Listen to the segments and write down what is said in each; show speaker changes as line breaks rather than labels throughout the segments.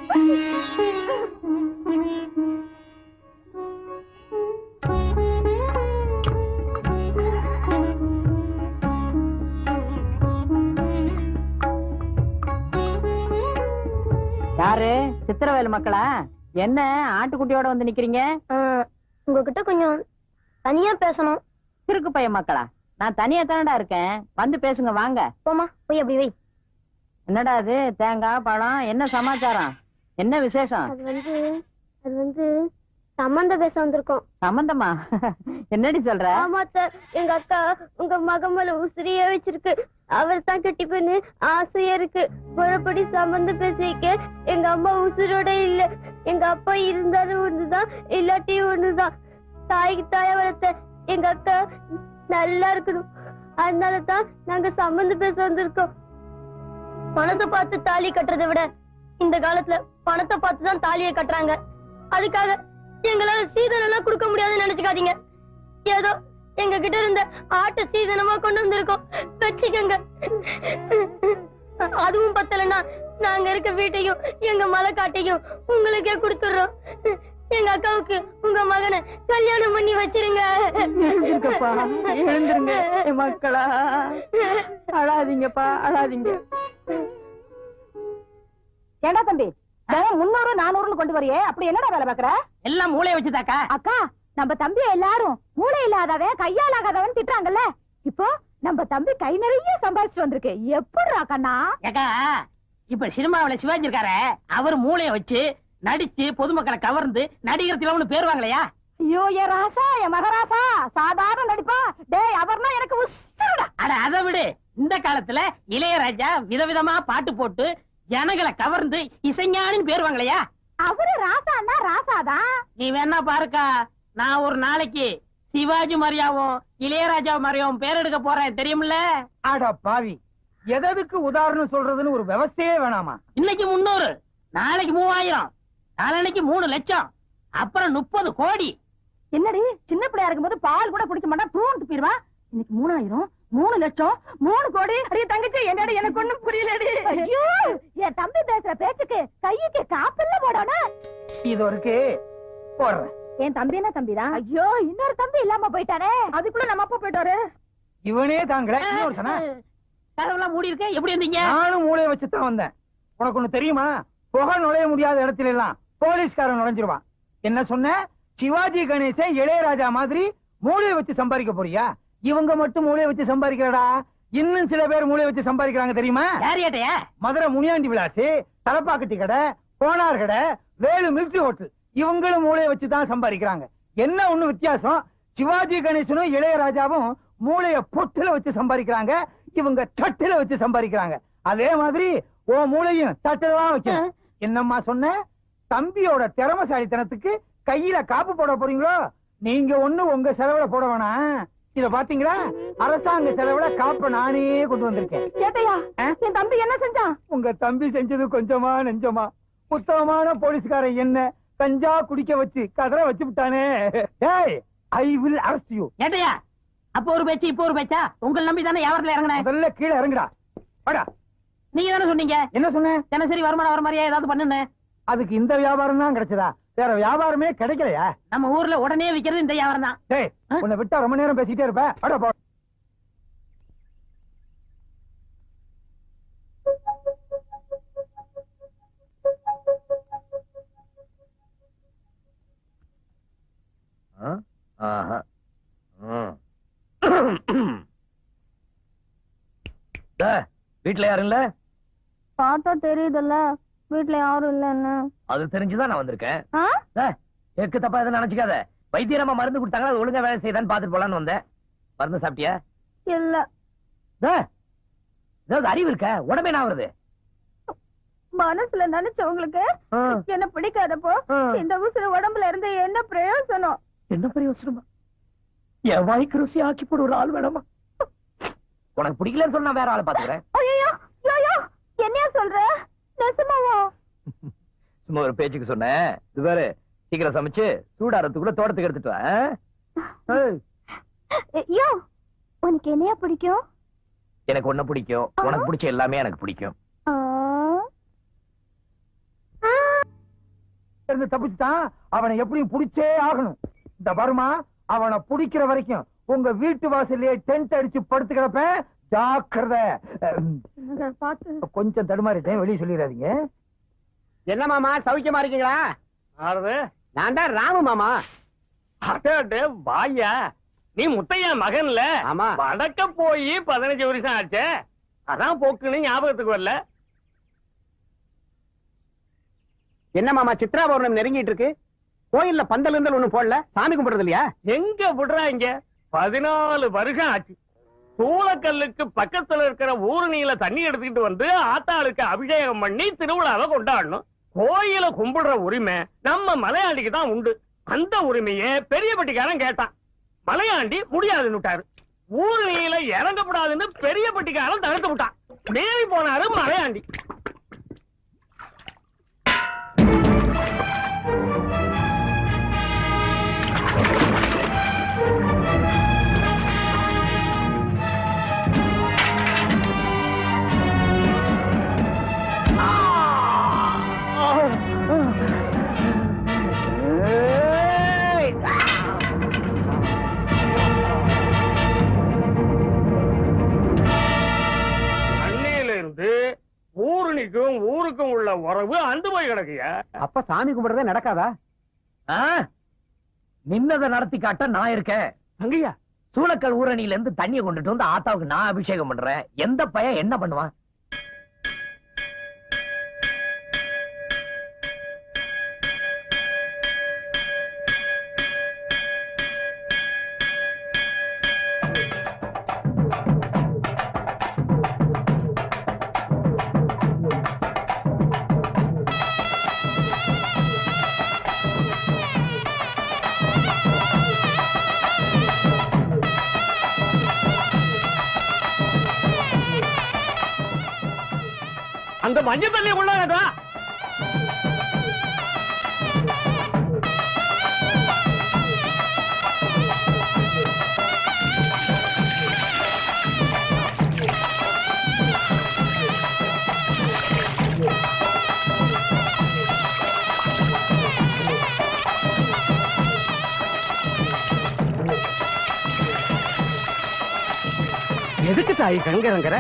யாரு? சித்திரவேலு மக்களா? என்ன ஆட்டுக்குட்டியோட வந்து நிக்கிறீங்க?
உங்ககிட்ட கொஞ்சம் தனியா பேசணும்.
திருக்கு பையன் மக்களா? நான் தனியா தானடா இருக்கேன், வந்து பேசுங்க வாங்க.
போமா போய் அப்படி வை.
என்னடா அது? தேங்காய் பழம், என்ன சமாச்சாரம், என்ன விசேஷம்?
அது வந்து சம்பந்தம் பேச வந்திருக்கோம்.
சம்பந்தமா? என்னடி சொல்ற?
ஆமா சார், எங்க அக்கா உங்க மகமல உசிரியா வச்சிருக்கு. அவர் தான் கட்டிப்பேன்னு ஆசையா இருக்கு. முறைப்படி சம்பந்தம் பேசிக்க எங்க அம்மா உசுரோட இல்ல. எங்க அப்பா இருந்தாலும் ஒண்ணுதான், இல்லாட்டியும் ஒண்ணுதான். தாய்க்கு தாயா வளர்த்த எங்க அக்கா நல்லா இருக்கணும். அதனாலதான் நாங்க சம்பந்தம் பேச வந்திருக்கோம். பணத்தை பார்த்து தாலி கட்டுறதை விட இந்த காலத்துல பணத்தை பார்த்துதான் தாலியை கட்டுறாங்க. அதுக்காக எங்களால சீதனம் எல்லாம் கொடுக்க முடியாதுன்னு நினைச்சுக்காதீங்க. ஏதோ எங்க கிட்ட இருந்த ஆட்டு சீதனமா கொண்டு வந்திருக்கோம், வச்சுக்கங்க. அதுவும் பத்தலன்னா நாங்க இருக்க வீட்டையும் எங்க மலைக்காட்டையும் உங்களுக்கே கொடுத்துடுறோம். எங்க அக்காவுக்கு உங்க மகனை கல்யாணம் பண்ணி வச்சிருங்க.
எழுந்திருங்க மக்களா, அழாதீங்கப்பா, அழாதீங்க.
ஏண்டா தம்பி, 300 400 கொண்டு வரையே, அப்படி என்னடா வேலை பாக்குற?
எல்லாம் மூளைய வச்சுதாக்கா.
அக்கா, நம்ம தம்பி எல்லாரும் மூளை இல்லாதவன் கையால் ஆகாதவன் திட்டுறாங்கல்ல. இப்போ நம்ம தம்பி கை நிறைய சம்பாதிச்சு வந்திருக்கு. எப்படிடா கண்ணா?
ஏக்கா, இப்ப சினிமாவில சிவாஜி இருக்காரு, அவர் மூளைய வச்சு நடிச்சு பொதுமக்களை கவர்ந்து நடிகர் திலகம்னு பேர் வாங்கலையா?
ஐயோ என் ராசா, என் மகராசா, சாதாரண நடிப்பா. டேய், அவர்னா எனக்கு உசுருடா.
அட அதை விடு, இந்த காலத்துல இளையராஜா விதவிதமா பாட்டு போட்டு ஜனங்களை கவர்ந்து இசைஞானின்னு பேர் வாங்கலையா?
அவரு ராசான்னா ராசாதான்.
நீ வேணா பாருக்கா, நான் ஒரு நாளைக்கு சிவாஜி மாதிரியாவும் இளையராஜா மாதிரியாவும் பேர் எடுக்க போறேன், தெரியுமில்ல?
ஆடா பாவி, எதற்கு உதாரணம் சொல்றதுன்னு ஒரு விவசாயே வேணாமா?
இன்னைக்கு 300, நாளைக்கு 3000, நாளைக்கு 3 லட்சம், அப்புறம் 30 கோடி.
என்னடி, சின்ன பிள்ளையா இருக்கும்போது பால் கூட குடிக்க மாட்டான், தூண்டு போயிருவா. இன்னைக்கு 3000, 3 லட்சம், 3 கோடி. அடியே தங்கச்சி, என்னடி எனக்கு ஒண்ணும் புரியலடி. ஐயோ, என் தம்பி பேசுற பேச்சுக்கு கையுக்கு காப்பெல்லாம் போடணும்.
இது இருக்கு, போடுறேன்.
என் தம்பி என்ன தம்பிதான்? ஐயோ, இன்னொரு தம்பி இல்லாம போயிட்டானே. அதுக்குள்ள நம்ம அப்பா போயிட்டாரு.
இவனே தாங்கல, இன்னொருத்தனா?
கதவெல்லாம் மூடி இருக்க, எப்படி இருந்தீங்க?
நானும் மூளைய வச்சுதான் வந்தேன். உனக்கு ஒண்ணு தெரியுமா? புகை நுழைய முடியாத இடத்துல எல்லாம் போலீஸ்காரன் நுழைஞ்சிருவான். என்ன சொன்ன? சிவாஜி கணேசன் இளையராஜா மாதிரி மூளைய வச்சு சம்பாதிக்க போறியா? இவங்க மட்டும் மூளைய வச்சு சம்பாதிக்கிறடா, இன்னும் சில பேர் மூளைய வச்சு சம்பாதிக்கிறாங்க தெரியுமா?
யாரியாட்டையா?
மதுரை முனியாண்டி விலாசு, தலப்பாக்கட்டி கடை, கோனார் கடை, வேலு மிலிட்டரி ஹோட்டல், இவங்களும் மூளைய வச்சுதான் சம்பாதிக்கிறாங்க. என்ன ஒண்ணு வித்தியாசம்? சிவாஜி கணேசனும் இளையராஜாவும் மூளைய பொட்டுல வச்சு சம்பாதிக்கிறாங்க, இவங்க தட்டுல வச்சு சம்பாதிக்கிறாங்க. அதே மாதிரி ஓ மூளையும் தட்டுல தான் வைக்கணும். என்னம்மா சொன்ன? தம்பியோட திறமசாலித்தனத்துக்கு கையில காப்பு போட போறீங்களோ? நீங்க ஒண்ணு உங்க செலவுல போட வேணாம். இத பாத்தீங்களா, அரசாங்க செலவுல காப்ப நானே கொண்டு வந்திருக்கேன்.
கேட்டையா, என் தம்பி என்ன செஞ்சான்?
உங்க தம்பி செஞ்சது கொஞ்சமா நெஞ்சமா? உத்தமமான போலீஸ்காரன் என்ன கஞ்சா குடிக்க வச்சு கதற வச்சு விட்டானே. I will arrest you.
ஏட்டையா, அப்ப ஒரு பேச்சு இப்ப ஒரு பேச்சா? உங்களை நம்பி தானே வியாபாரத்துல இறங்கினேன்.
முதல்ல கீழே இறங்குடா. வாடா.
நீங்க தானே சொன்னீங்க
என்ன சொன்னேன்?
தினசரி வருமானம் வர மாதிரியா ஏதாவது பண்ணுன்னு.
அதுக்கு இந்த வியாபாரம் தான் கிடைச்சதா? வேற வியாபாரமே கிடைக்கலையா?
நம்ம ஊர்ல உடனே விக்கிறது இந்த வியாபாரம் தான்.
டேய், உன்னை விட்டா ரொம்ப நேரம் பேசிட்டே இருப்ப. வாடா போ.
வீட்டுல யாரும் இல்ல?
பார்த்தா தெரியுதுல்ல, வீட்டுல யாரும் இல்லன்னு.
அது தெரிஞ்சுதான் நான் வந்திருக்கேன். எக்கு தப்பா எதுவும் நினைச்சுக்காத. வைத்தியரமா மருந்து கொடுத்தாங்க, அது ஒழுங்கா வேலை செய்தான்னு பாத்துட்டு போலான்னு வந்தேன். மருந்து சாப்பிட்டியா?
இல்ல.
ஏதாவது அறிவு இருக்க? உடம்பே நான் வருது.
மனசுல நினைச்சவங்களுக்கு என்ன பிடிக்காதப்போ இந்த உசுறு உடம்புல இருந்து என்ன பிரயோசனம்?
என்ன பிரயோசனமா? என் வாய்க்கு ருசி ஆக்கி போட ஒரு ஆள் வேணாமா? உனக்கு பிடிக்கலன்னு சொன்னா வேற ஆளை பாத்துக்கிறேன்.
என்னையா சொல்ற? நெசமாவா?
சும்மா ஒரு பேச்சுக்கு சொன்னேன். இது வேற சீக்கிரம் சமைச்சு சூடாறதுக்குள்ள தோட்டத்துக்கு எடுத்துட்டு வா.
உனக்கு என்னையா பிடிக்கும்?
எனக்கு ஒண்ணு பிடிக்கும், உனக்கு பிடிச்ச எல்லாமே எனக்கு பிடிக்கும்.
இருந்து தப்பிச்சுட்டான். அவனை எப்படியும் புடிச்சே ஆகணும். இந்த வருமா அவனை புடிக்கிற வரைக்கும் உங்க வீட்டு வாசல்லையே டென்ட் அடிச்சு படுத்து கிடப்பேன். ஜாக்கிரதை. கொஞ்சம் தடுமாறிட்டேன், வெளியே சொல்லிடாதீங்க.
என்ன மாமா சௌக்கியமா இருக்கீங்களா? நான் தான் ராமு மாமா.
வாயா, நீ முத்தையா மகன்ல?
ஆமா.
வடக்க போய் 15 வருஷம் ஆச்சு. அதான் போக்குன்னு ஞாபகத்துக்கு வரல.
என்ன மாமா சித்ரா பௌர்ணமி நெருங்கிட்டு இருக்கு. கோயில்ல பந்தல் இருந்தல் ஒண்ணு போடல, சாமி கும்பிடுறது இல்லையா?
எங்க விடுறாங்க? 14 வருஷம் ஆச்சு. சூளக்கல்லுக்கு பக்கத்துல இருக்கிற ஊருணியில தண்ணி எடுத்துக்கிட்டு வந்து ஆத்தாளுக்கு அபிஷேகம் பண்ணி திருவிழாவை கொண்டாடணும். கோயில கும்பிடுற உரிமை நம்ம மலையாண்டிக்கு தான் உண்டு. அந்த உரிமையை பெரியபட்டிக்காரன் கேட்டான். மலையாண்டி முடியாதுன்னு விட்டாரு. ஊருணியில இறங்கப்படாதுன்னு பெரியபட்டிக்காரன் தடுத்து விட்டான். தேவி போனாரு மலையாண்டி. ஊருணிக்கும் ஊருக்கும் உள்ள உறவு அந்து போய் கிடக்குயா.
அப்ப சாமி கும்பிடுறதே நடக்காதா?
நின்னதை நடத்தி காட்ட நான் இருக்கேன்.
அங்கய்யா,
சூளக்கல் ஊரணியில இருந்து தண்ணியை கொண்டுட்டு வந்து ஆத்தாவுக்கு நான் அபிஷேகம் பண்றேன். எந்த பையன் என்ன பண்ணுவான்?
அந்த மஞ்சள் தண்ணியை கொண்டாடா. எதுக்கு தாய் கங்கரங்கிற?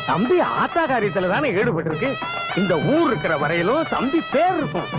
தம்பி ஆத்தா காரியத்துல தானே ஈடுபட்டு இருக்கு. இந்த ஊர் இருக்கிற வரையிலும் தம்பி பேர் இருக்கும்.